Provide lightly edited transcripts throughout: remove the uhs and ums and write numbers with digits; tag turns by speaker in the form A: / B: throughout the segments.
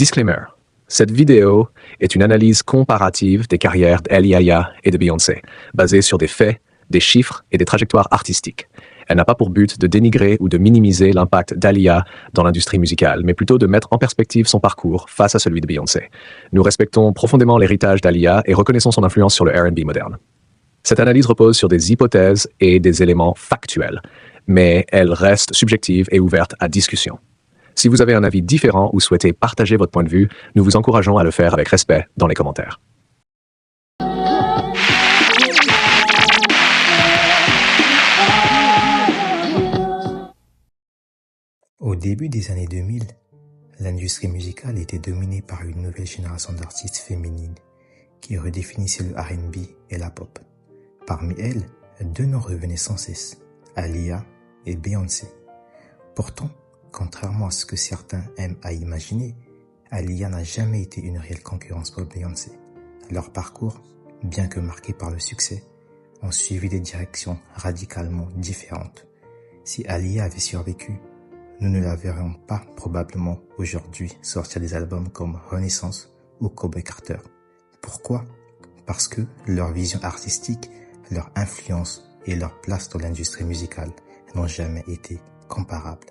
A: Disclaimer. Cette vidéo est une analyse comparative des carrières d'Aaliyah et de Beyoncé, basée sur des faits, des chiffres et des trajectoires artistiques. Elle n'a pas pour but de dénigrer ou de minimiser l'impact d'Aaliyah dans l'industrie musicale, mais plutôt de mettre en perspective son parcours face à celui de Beyoncé. Nous respectons profondément l'héritage d'Aaliyah et reconnaissons son influence sur le R&B moderne. Cette analyse repose sur des hypothèses et des éléments factuels, mais elle reste subjective et ouverte à discussion. Si vous avez un avis différent ou souhaitez partager votre point de vue, nous vous encourageons à le faire avec respect dans les commentaires.
B: Au début des années 2000, l'industrie musicale était dominée par une nouvelle génération d'artistes féminines qui redéfinissaient le R&B et la pop. Parmi elles, deux noms revenaient sans cesse, Aaliyah et Beyoncé. Pourtant, contrairement à ce que certains aiment à imaginer, Aaliyah n'a jamais été une réelle concurrence pour Beyoncé. Leur parcours, bien que marqué par le succès, ont suivi des directions radicalement différentes. Si Aaliyah avait survécu, nous ne la verrions pas probablement aujourd'hui sortir des albums comme Renaissance ou Cowboy Carter. Pourquoi ? Parce que leur vision artistique, leur influence et leur place dans l'industrie musicale n'ont jamais été comparables.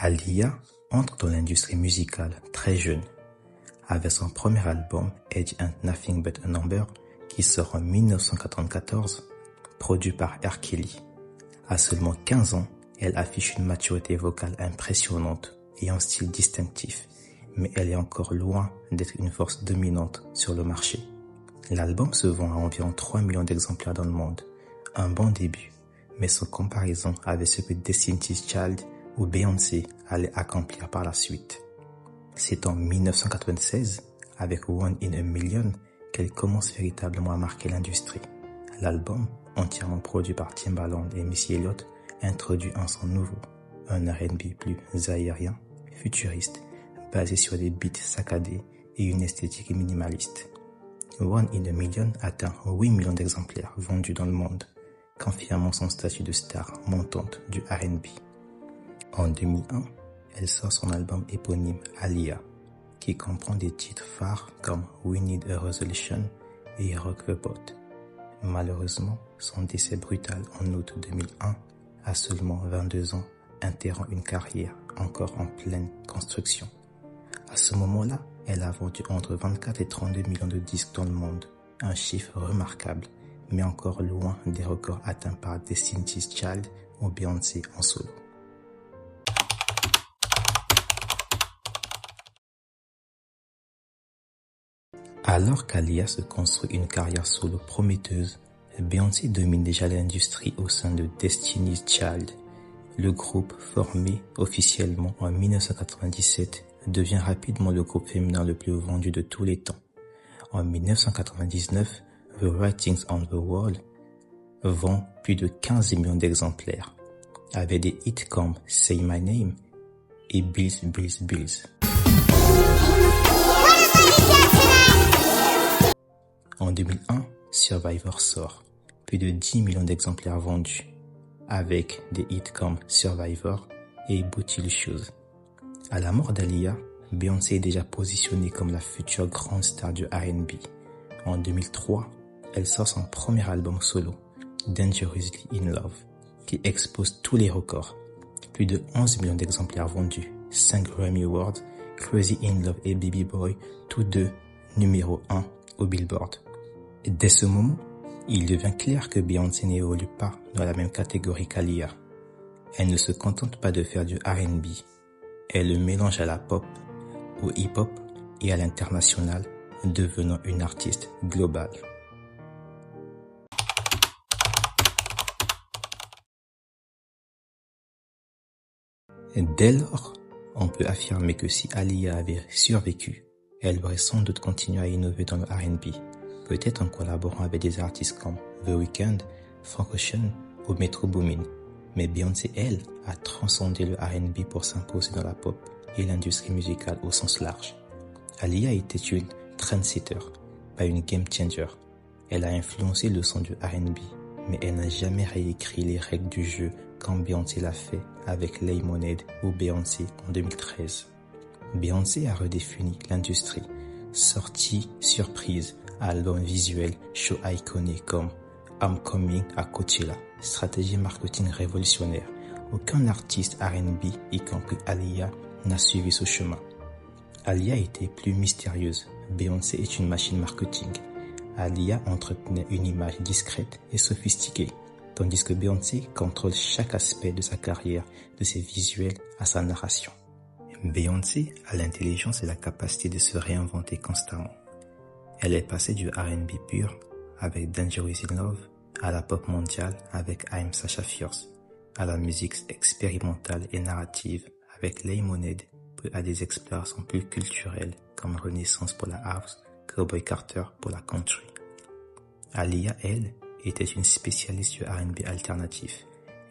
B: Aaliyah entre dans l'industrie musicale très jeune, avec son premier album Age Ain't Nothing But a Number qui sort en 1994, produit par R. Kelly. À seulement 15 ans, elle affiche une maturité vocale impressionnante et un style distinctif, mais elle est encore loin d'être une force dominante sur le marché. L'album se vend à environ 3 millions d'exemplaires dans le monde, un bon début, mais sans comparaison avec ce que Destiny's Child ou Beyoncé allait accomplir par la suite. C'est en 1996, avec One in a Million, qu'elle commence véritablement à marquer l'industrie. L'album, entièrement produit par Timbaland et Missy Elliott, introduit un son nouveau, un R&B plus aérien, futuriste, basé sur des beats saccadés et une esthétique minimaliste. One in a Million atteint 8 millions d'exemplaires vendus dans le monde, confirmant son statut de star montante du R&B. En 2001, elle sort son album éponyme Aaliyah, qui comprend des titres phares comme We Need a Resolution et Rock the Boat. Malheureusement, son décès brutal en août 2001, à seulement 22 ans, interrompt une carrière encore en pleine construction. À ce moment-là, elle a vendu entre 24 et 32 millions de disques dans le monde, un chiffre remarquable, mais encore loin des records atteints par Destiny's Child ou Beyoncé en solo. Alors qu'Aaliyah se construit une carrière solo prometteuse, Beyoncé domine déjà l'industrie au sein de Destiny's Child. Le groupe, formé officiellement en 1997, devient rapidement le groupe féminin le plus vendu de tous les temps. En 1999, The Writings on the Wall vend plus de 15 millions d'exemplaires, avec des hits comme Say My Name et Bills, Bills, Bills. En 2001, Survivor sort, plus de 10 millions d'exemplaires vendus, avec des hits comme Survivor et Booty Shoes. À la mort d'Aaliyah, Beyoncé est déjà positionnée comme la future grande star du R&B. En 2003, elle sort son premier album solo, Dangerously in Love, qui expose tous les records. Plus de 11 millions d'exemplaires vendus, 5 Grammy Awards, Crazy in Love et Baby Boy, tous deux numéro 1 au Billboard. Et dès ce moment, il devient clair que Beyoncé n'évolue pas dans la même catégorie qu'Aaliyah. Elle ne se contente pas de faire du R&B. Elle le mélange à la pop, au hip-hop et à l'international, devenant une artiste globale. Dès lors, on peut affirmer que si Aaliyah avait survécu, elle aurait sans doute continué à innover dans le R&B, peut-être en collaborant avec des artistes comme The Weeknd, Frank Ocean ou Metro Boomin. Mais Beyoncé, elle, a transcendé le R&B pour s'imposer dans la pop et l'industrie musicale au sens large. Aaliyah était une trendsetter, pas une game changer. Elle a influencé le son du R&B, mais elle n'a jamais réécrit les règles du jeu comme Beyoncé l'a fait avec Lemonade ou Beyoncé en 2013. Beyoncé a redéfini l'industrie. Sortie surprise, album visuel, show iconique comme I'm Coming à Coachella, stratégie marketing révolutionnaire. Aucun artiste R&B, y compris Aaliyah, n'a suivi ce chemin. Aaliyah était plus mystérieuse. Beyoncé est une machine marketing. Aaliyah entretenait une image discrète et sophistiquée, tandis que Beyoncé contrôle chaque aspect de sa carrière, de ses visuels à sa narration. Beyoncé a l'intelligence et la capacité de se réinventer constamment. Elle est passée du R&B pur avec Dangerous in Love à la pop mondiale avec I'm Sasha Fierce, à la musique expérimentale et narrative avec Lemonade, puis à des explorations plus culturelles comme Renaissance pour la house, Cowboy Carter pour la country. Aaliyah, elle, était une spécialiste du R&B alternatif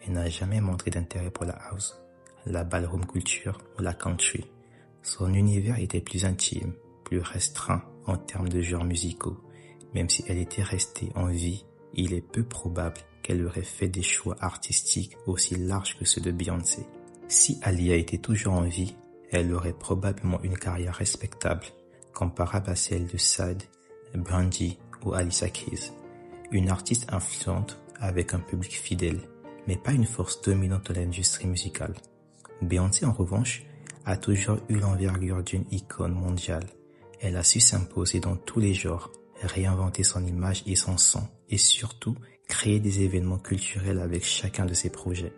B: et n'a jamais montré d'intérêt pour la house, la ballroom culture ou la country. Son univers était plus intime, plus restreint en termes de genres musicaux. Même si elle était restée en vie, il est peu probable qu'elle aurait fait des choix artistiques aussi larges que ceux de Beyoncé. Si Aaliyah était toujours en vie, elle aurait probablement une carrière respectable, comparable à celle de Sade, Brandy ou Alicia Keys. Une artiste influente avec un public fidèle, mais pas une force dominante de l'industrie musicale. Beyoncé, en revanche, a toujours eu l'envergure d'une icône mondiale. Elle a su s'imposer dans tous les genres, réinventer son image et son son, et surtout créer des événements culturels avec chacun de ses projets.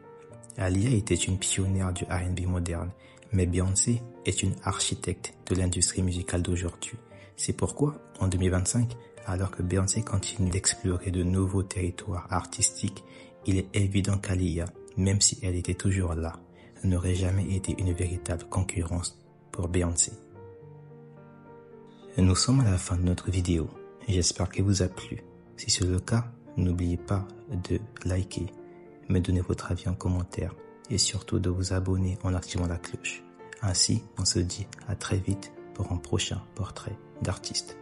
B: Aaliyah était une pionnière du R&B moderne, mais Beyoncé est une architecte de l'industrie musicale d'aujourd'hui. C'est pourquoi, en 2025, alors que Beyoncé continue d'explorer de nouveaux territoires artistiques, il est évident qu'Aaliyah, même si elle était toujours là, n'aurait jamais été une véritable concurrence pour Beyoncé. Nous sommes à la fin de notre vidéo. J'espère qu'elle vous a plu. Si c'est le cas, n'oubliez pas de liker, me donner votre avis en commentaire et surtout de vous abonner en activant la cloche. Ainsi, on se dit à très vite pour un prochain portrait d'artiste.